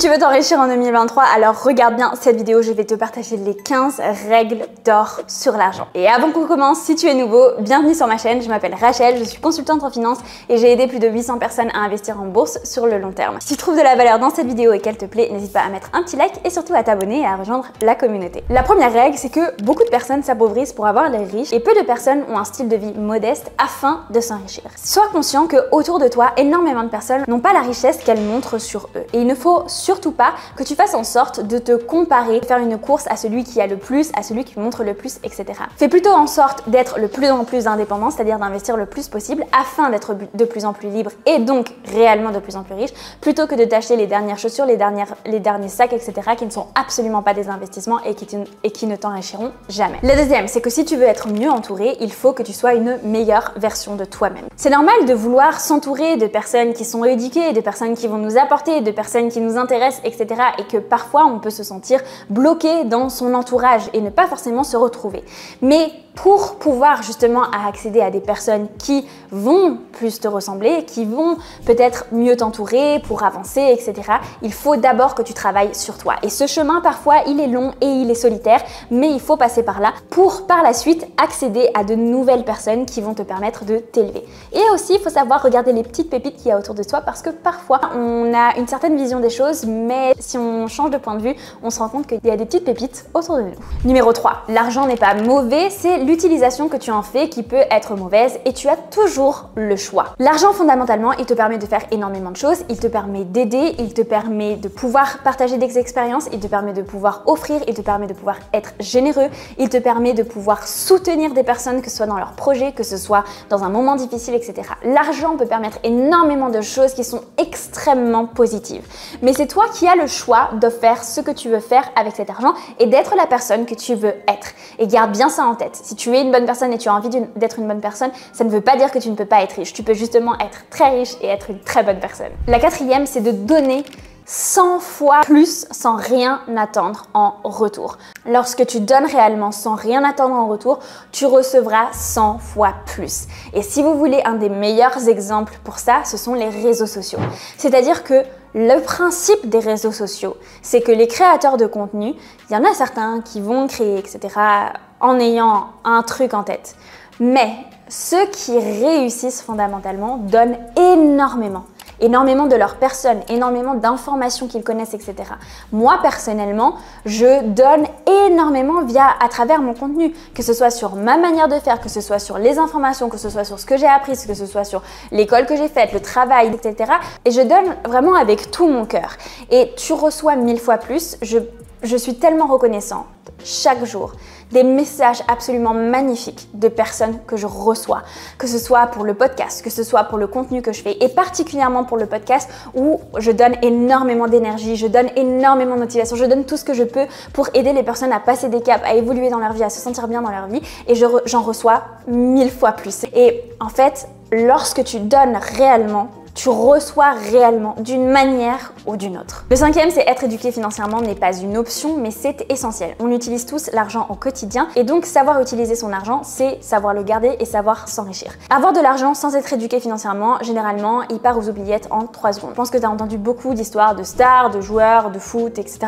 tu veux t'enrichir en 2023, alors regarde bien cette vidéo, je vais te partager les 15 règles d'or sur l'argent. Et avant qu'on commence, si tu es nouveau, bienvenue sur ma chaîne, je m'appelle Rachel, je suis consultante en finance et j'ai aidé plus de 800 personnes à investir en bourse sur le long terme. Si tu trouves de la valeur dans cette vidéo et qu'elle te plaît, n'hésite pas à mettre un petit like et surtout à t'abonner et à rejoindre la communauté. La première règle, c'est que beaucoup de personnes s'appauvrissent pour avoir l'air riche et peu de personnes ont un style de vie modeste afin de s'enrichir. Sois conscient que autour de toi, énormément de personnes n'ont pas la richesse qu'elles montrent sur eux. Et il ne faut surtout pas que tu fasses en sorte de te comparer, faire une course à celui qui a le plus, à celui qui montre le plus, etc. Fais plutôt en sorte d'être le plus en plus indépendant, c'est-à-dire d'investir le plus possible afin d'être de plus en plus libre et donc réellement de plus en plus riche, plutôt que de t'acheter les dernières chaussures, les derniers sacs, etc. qui ne sont absolument pas des investissements et qui ne t'enrichiront jamais. La deuxième, c'est que si tu veux être mieux entouré, il faut que tu sois une meilleure version de toi-même. C'est normal de vouloir s'entourer de personnes qui sont éduquées, de personnes qui vont nous apporter, de personnes qui nous intéressent, etc. et que parfois on peut se sentir bloqué dans son entourage et ne pas forcément se retrouver. Mais pour pouvoir justement accéder à des personnes qui vont plus te ressembler, qui vont peut-être mieux t'entourer pour avancer, etc., il faut d'abord que tu travailles sur toi. Et ce chemin, parfois, il est long et il est solitaire, mais il faut passer par là pour, par la suite, accéder à de nouvelles personnes qui vont te permettre de t'élever. Et aussi, il faut savoir regarder les petites pépites qu'il y a autour de toi parce que parfois, on a une certaine vision des choses, mais si on change de point de vue, on se rend compte qu'il y a des petites pépites autour de nous. Numéro 3, l'argent n'est pas mauvais, c'est l'utilisation que tu en fais qui peut être mauvaise et tu as toujours le choix. L'argent, fondamentalement, il te permet de faire énormément de choses, il te permet d'aider, il te permet de pouvoir partager des expériences, il te permet de pouvoir offrir, il te permet de pouvoir être généreux, il te permet de pouvoir soutenir des personnes, que ce soit dans leurs projets, que ce soit dans un moment difficile, etc. L'argent peut permettre énormément de choses qui sont extrêmement positives. Mais c'est toi qui as le choix de faire ce que tu veux faire avec cet argent et d'être la personne que tu veux être. Et garde bien ça en tête. Si tu es une bonne personne et tu as envie d'être une bonne personne, ça ne veut pas dire que tu ne peux pas être riche. Tu peux justement être très riche et être une très bonne personne. La quatrième, c'est de donner 100 fois plus sans rien attendre en retour. Lorsque tu donnes réellement sans rien attendre en retour, tu recevras 100 fois plus. Et si vous voulez un des meilleurs exemples pour ça, ce sont les réseaux sociaux. C'est-à-dire que le principe des réseaux sociaux, c'est que les créateurs de contenu, il y en a certains qui vont créer, etc., en ayant un truc en tête. Mais ceux qui réussissent fondamentalement donnent énormément de leur personne, énormément d'informations qu'ils connaissent, etc. Moi, personnellement, je donne énormément à travers mon contenu, que ce soit sur ma manière de faire, que ce soit sur les informations, que ce soit sur ce que j'ai appris, que ce soit sur l'école que j'ai faite, le travail, etc. Et je donne vraiment avec tout mon cœur. Et tu reçois 1000 fois plus. Je suis tellement reconnaissante chaque jour des messages absolument magnifiques de personnes que je reçois, que ce soit pour le podcast, que ce soit pour le contenu que je fais et particulièrement pour le podcast où je donne énormément d'énergie, je donne énormément de motivation, je donne tout ce que je peux pour aider les personnes à passer des caps, à évoluer dans leur vie, à se sentir bien dans leur vie et j'en reçois 1000 fois plus. Et en fait, lorsque tu donnes réellement, tu reçois réellement d'une manière ou d'une autre. Le cinquième, c'est être éduqué financièrement n'est pas une option, mais c'est essentiel. On utilise tous l'argent au quotidien et donc savoir utiliser son argent, c'est savoir le garder et savoir s'enrichir. Avoir de l'argent sans être éduqué financièrement, généralement, il part aux oubliettes en 3 secondes. Je pense que tu as entendu beaucoup d'histoires de stars, de joueurs, de foot, etc.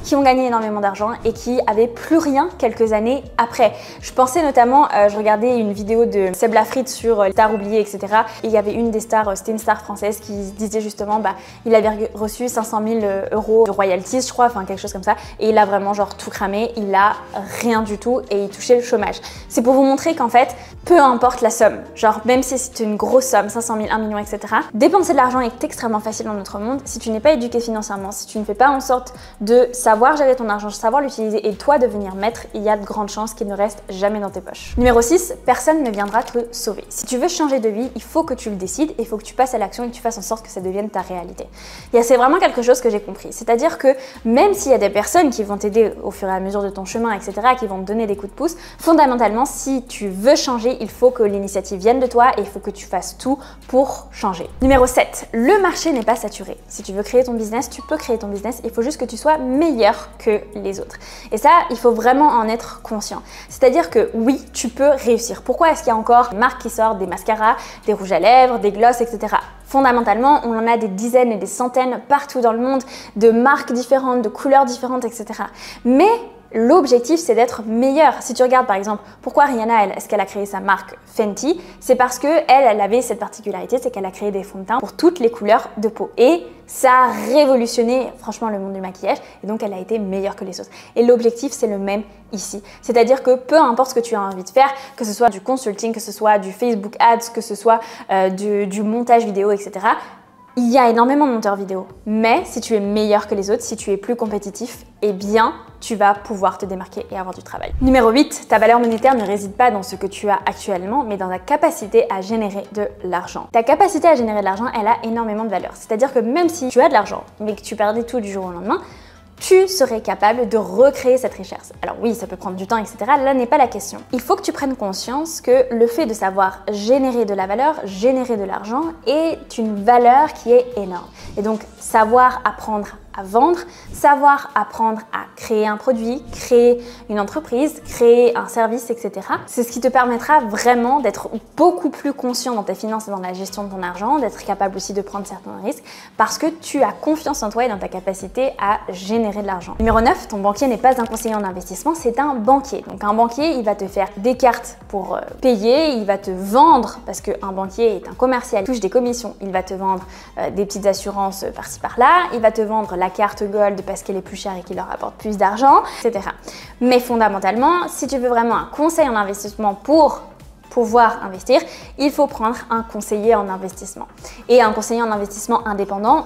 qui ont gagné énormément d'argent et qui avaient plus rien quelques années après. Je pensais notamment, je regardais une vidéo de Seb Lafrite sur les stars oubliées, etc. Et il y avait une des stars, c'était une star française qui disait justement il avait reçu 500 000 € de royalties, je crois, enfin quelque chose comme ça, et il a vraiment genre tout cramé, il a rien du tout et il touchait le chômage. C'est pour vous montrer qu'en fait, peu importe la somme, genre même si c'est une grosse somme, 500 000, 1 million, etc., dépenser de l'argent est extrêmement facile dans notre monde. Si tu n'es pas éduqué financièrement, si tu ne fais pas en sorte de savoir gérer ton argent, savoir l'utiliser et toi devenir maître, il y a de grandes chances qu'il ne reste jamais dans tes poches. Numéro 6, personne ne viendra te sauver. Si tu veux changer de vie, il faut que tu le décides, il faut que tu passes à l'action et que tu fasses en sorte que ça devienne ta réalité. Et c'est vraiment quelque chose que j'ai compris. C'est-à-dire que même s'il y a des personnes qui vont t'aider au fur et à mesure de ton chemin, etc., qui vont te donner des coups de pouce, fondamentalement, si tu veux changer, il faut que l'initiative vienne de toi et il faut que tu fasses tout pour changer. Numéro 7, le marché n'est pas saturé. Si tu veux créer ton business, tu peux créer ton business. Il faut juste que tu sois meilleur que les autres. Et ça, il faut vraiment en être conscient. C'est-à-dire que oui, tu peux réussir. Pourquoi est-ce qu'il y a encore des marques qui sortent des mascaras, des rouges à lèvres, des glosses, etc. Fondamentalement, on en a des dizaines et des centaines partout dans le monde, de marques différentes, de couleurs différentes, etc. Mais l'objectif, c'est d'être meilleur. Si tu regardes par exemple, pourquoi Rihanna, est-ce qu'elle a créé sa marque Fenty? C'est parce que elle avait cette particularité, c'est qu'elle a créé des fonds de teint pour toutes les couleurs de peau. Et ça a révolutionné franchement le monde du maquillage et donc elle a été meilleure que les autres. Et l'objectif, c'est le même ici. C'est-à-dire que peu importe ce que tu as envie de faire, que ce soit du consulting, que ce soit du Facebook Ads, que ce soit du montage vidéo, etc., il y a énormément de monteurs vidéo, mais si tu es meilleur que les autres, si tu es plus compétitif, eh bien, tu vas pouvoir te démarquer et avoir du travail. Numéro 8, ta valeur monétaire ne réside pas dans ce que tu as actuellement, mais dans ta capacité à générer de l'argent. Ta capacité à générer de l'argent, elle a énormément de valeur. C'est-à-dire que même si tu as de l'argent, mais que tu perdais tout du jour au lendemain, tu serais capable de recréer cette richesse. Alors oui, ça peut prendre du temps, etc. Là n'est pas la question. Il faut que tu prennes conscience que le fait de savoir générer de la valeur, générer de l'argent est une valeur qui est énorme. Et donc, savoir apprendre à vendre, savoir apprendre à créer un produit, créer une entreprise, créer un service, etc. C'est ce qui te permettra vraiment d'être beaucoup plus conscient dans tes finances et dans la gestion de ton argent, d'être capable aussi de prendre certains risques parce que tu as confiance en toi et dans ta capacité à générer de l'argent. Numéro 9, ton banquier n'est pas un conseiller en investissement, c'est un banquier. Donc un banquier, il va te faire des cartes pour payer, il va te vendre parce qu'un banquier est un commercial, il touche des commissions, il va te vendre des petites assurances par-ci par-là, il va te vendre la carte gold parce qu'elle est plus chère et qu'il leur apporte plus d'argent, etc. Mais fondamentalement, si tu veux vraiment un conseil en investissement pour pouvoir investir, il faut prendre un conseiller en investissement. Et un conseiller en investissement indépendant,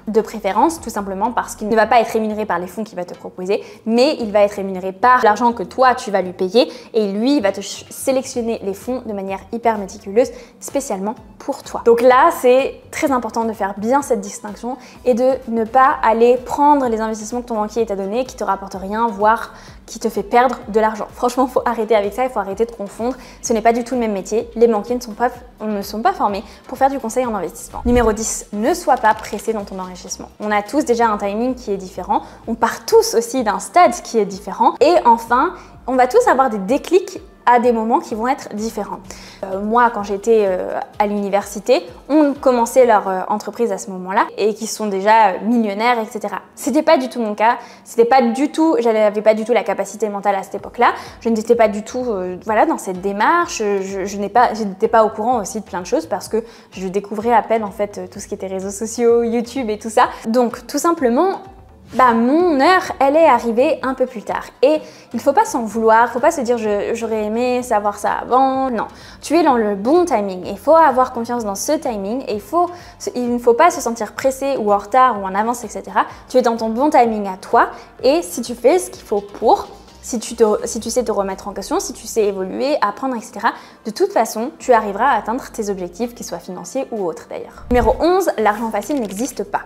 de préférence, tout simplement parce qu'il ne va pas être rémunéré par les fonds qu'il va te proposer, mais il va être rémunéré par l'argent que toi tu vas lui payer et lui il va te sélectionner les fonds de manière hyper méticuleuse, spécialement pour toi. Donc là, c'est très important de faire bien cette distinction et de ne pas aller prendre les investissements que ton banquier t'a donné qui te rapportent rien, voire qui te fait perdre de l'argent. Franchement, il faut arrêter avec ça, il faut arrêter de confondre. Ce n'est pas du tout le même métier. Les banquiers ne sont pas formés pour faire du conseil en investissement. Numéro 10, ne sois pas pressé dans ton enrichissement. On a tous déjà un timing qui est différent. On part tous aussi d'un stade qui est différent. Et enfin, on va tous avoir des déclics à des moments qui vont être différents. Moi, quand j'étais à l'université, on commençait leur entreprise à ce moment-là et qui sont déjà millionnaires, etc. C'était pas du tout mon cas. C'était pas du tout, j'avais pas du tout la capacité mentale à cette époque-là. Je n'étais pas du tout, voilà, dans cette démarche. Je n'étais pas au courant aussi de plein de choses parce que je découvrais à peine en fait tout ce qui était réseaux sociaux, YouTube et tout ça. Donc, tout simplement, mon heure, elle est arrivée un peu plus tard. Et il ne faut pas s'en vouloir, il ne faut pas se dire j'aurais aimé savoir ça avant. Non, tu es dans le bon timing. Il faut avoir confiance dans ce timing et il ne faut pas se sentir pressé ou en retard ou en avance, etc. Tu es dans ton bon timing à toi et si tu fais ce qu'il faut pour, si tu sais te remettre en question, si tu sais évoluer, apprendre, etc., de toute façon, tu arriveras à atteindre tes objectifs, qu'ils soient financiers ou autres d'ailleurs. Numéro 11, l'argent facile n'existe pas.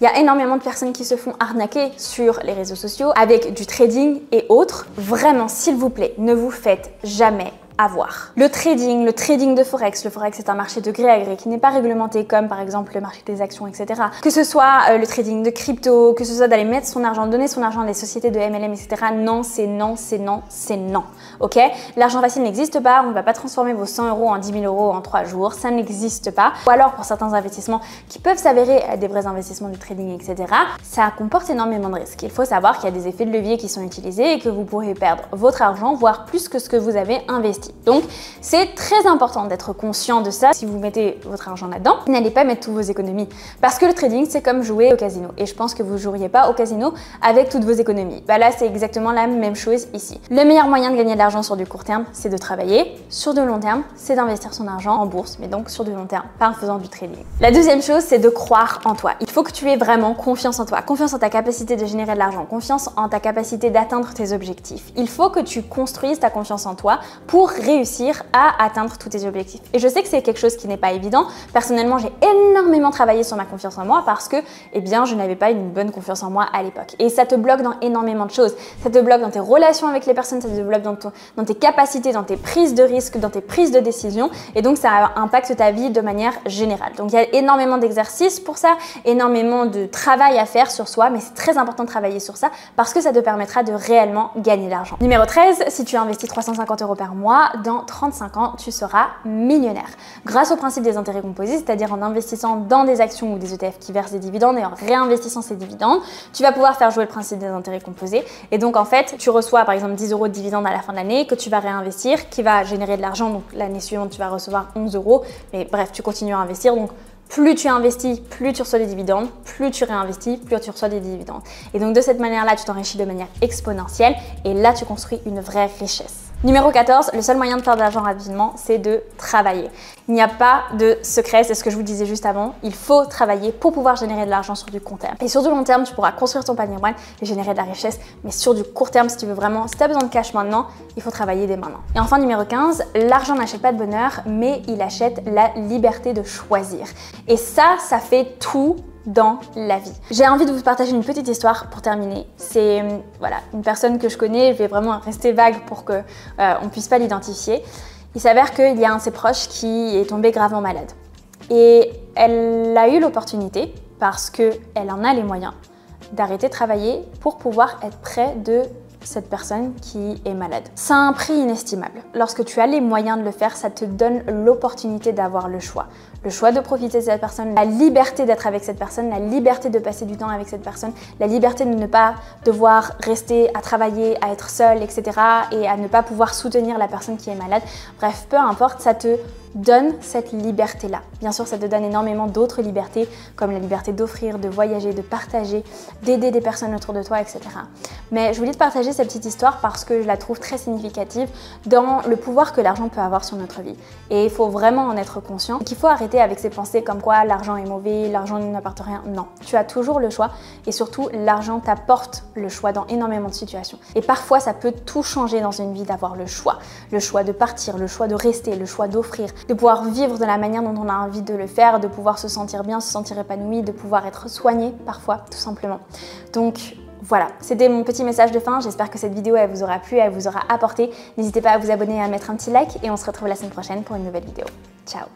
Il y a énormément de personnes qui se font arnaquer sur les réseaux sociaux avec du trading et autres. Vraiment, s'il vous plaît, ne vous faites jamais avoir. Le trading de Forex, le Forex est un marché de gré à gré qui n'est pas réglementé comme par exemple le marché des actions, etc. Que ce soit le trading de crypto, que ce soit d'aller mettre son argent, donner son argent à des sociétés de MLM, etc. Non, c'est non, c'est non, c'est non. Ok? L'argent facile n'existe pas, on ne va pas transformer vos 100 € en 10 000 € en 3 jours, ça n'existe pas. Ou alors pour certains investissements qui peuvent s'avérer des vrais investissements du trading, etc. Ça comporte énormément de risques. Il faut savoir qu'il y a des effets de levier qui sont utilisés et que vous pourrez perdre votre argent, voire plus que ce que vous avez investi. Donc, c'est très important d'être conscient de ça. Si vous mettez votre argent là-dedans, n'allez pas mettre toutes vos économies. Parce que le trading, c'est comme jouer au casino. Et je pense que vous ne joueriez pas au casino avec toutes vos économies. Là, c'est exactement la même chose ici. Le meilleur moyen de gagner de l'argent sur du court terme, c'est de travailler. Sur du long terme, c'est d'investir son argent en bourse, mais donc sur du long terme, pas en faisant du trading. La deuxième chose, c'est de croire en toi. Il faut que tu aies vraiment confiance en toi, confiance en ta capacité de générer de l'argent, confiance en ta capacité d'atteindre tes objectifs. Il faut que tu construises ta confiance en toi pour réussir à atteindre tous tes objectifs. Et je sais que c'est quelque chose qui n'est pas évident. Personnellement, j'ai énormément travaillé sur ma confiance en moi parce que, je n'avais pas une bonne confiance en moi à l'époque. Et ça te bloque dans énormément de choses. Ça te bloque dans tes relations avec les personnes, ça te bloque dans tes capacités, dans tes prises de risques, dans tes prises de décision. Et donc, ça impacte ta vie de manière générale. Donc, il y a énormément d'exercices pour ça, énormément de travail à faire sur soi, mais c'est très important de travailler sur ça parce que ça te permettra de réellement gagner de l'argent. Numéro 13, si tu investis 350 € par mois, moi, dans 35 ans, tu seras millionnaire. Grâce au principe des intérêts composés, c'est-à-dire en investissant dans des actions ou des ETF qui versent des dividendes et en réinvestissant ces dividendes, tu vas pouvoir faire jouer le principe des intérêts composés. Et donc, en fait, tu reçois par exemple 10 € de dividendes à la fin de l'année que tu vas réinvestir, qui va générer de l'argent. Donc, l'année suivante, tu vas recevoir 11 €. Mais bref, tu continues à investir. Donc, plus tu investis, plus tu reçois des dividendes, plus tu réinvestis, plus tu reçois des dividendes. Et donc de cette manière-là, tu t'enrichis de manière exponentielle et là, tu construis une vraie richesse. Numéro 14, le seul moyen de faire de l'argent rapidement, c'est de travailler. Il n'y a pas de secret, c'est ce que je vous disais juste avant. Il faut travailler pour pouvoir générer de l'argent sur du court terme. Et sur du long terme, tu pourras construire ton patrimoine et générer de la richesse. Mais sur du court terme, si tu veux vraiment, si tu as besoin de cash maintenant, il faut travailler dès maintenant. Et enfin, numéro 15, l'argent n'achète pas de bonheur, mais il achète la liberté de choisir. Et ça fait tout dans la vie. J'ai envie de vous partager une petite histoire pour terminer. C'est voilà, une personne que je connais, je vais vraiment rester vague pour qu'on ne puisse pas l'identifier. Il s'avère qu'il y a un de ses proches qui est tombé gravement malade. Et elle a eu l'opportunité, parce qu'elle en a les moyens, d'arrêter de travailler pour pouvoir être près de cette personne qui est malade. C'est un prix inestimable. Lorsque tu as les moyens de le faire, ça te donne l'opportunité d'avoir le choix. Le choix de profiter de cette personne, la liberté d'être avec cette personne, la liberté de passer du temps avec cette personne, la liberté de ne pas devoir rester à travailler, à être seule, etc. et à ne pas pouvoir soutenir la personne qui est malade. Bref, peu importe, ça te donne cette liberté-là. Bien sûr, ça te donne énormément d'autres libertés, comme la liberté d'offrir, de voyager, de partager, d'aider des personnes autour de toi, etc. Mais je voulais te partager cette petite histoire parce que je la trouve très significative dans le pouvoir que l'argent peut avoir sur notre vie. Et il faut vraiment en être conscient. Qu'il faut arrêter avec ces pensées comme quoi l'argent est mauvais, l'argent n'apporte rien. Non, tu as toujours le choix et surtout, l'argent t'apporte le choix dans énormément de situations. Et parfois, ça peut tout changer dans une vie d'avoir le choix. Le choix de partir, le choix de rester, le choix d'offrir, de pouvoir vivre de la manière dont on a envie de le faire, de pouvoir se sentir bien, se sentir épanoui, de pouvoir être soigné parfois, tout simplement. Donc voilà, c'était mon petit message de fin. J'espère que cette vidéo, elle vous aura plu, elle vous aura apporté. N'hésitez pas à vous abonner et à mettre un petit like et on se retrouve la semaine prochaine pour une nouvelle vidéo. Ciao!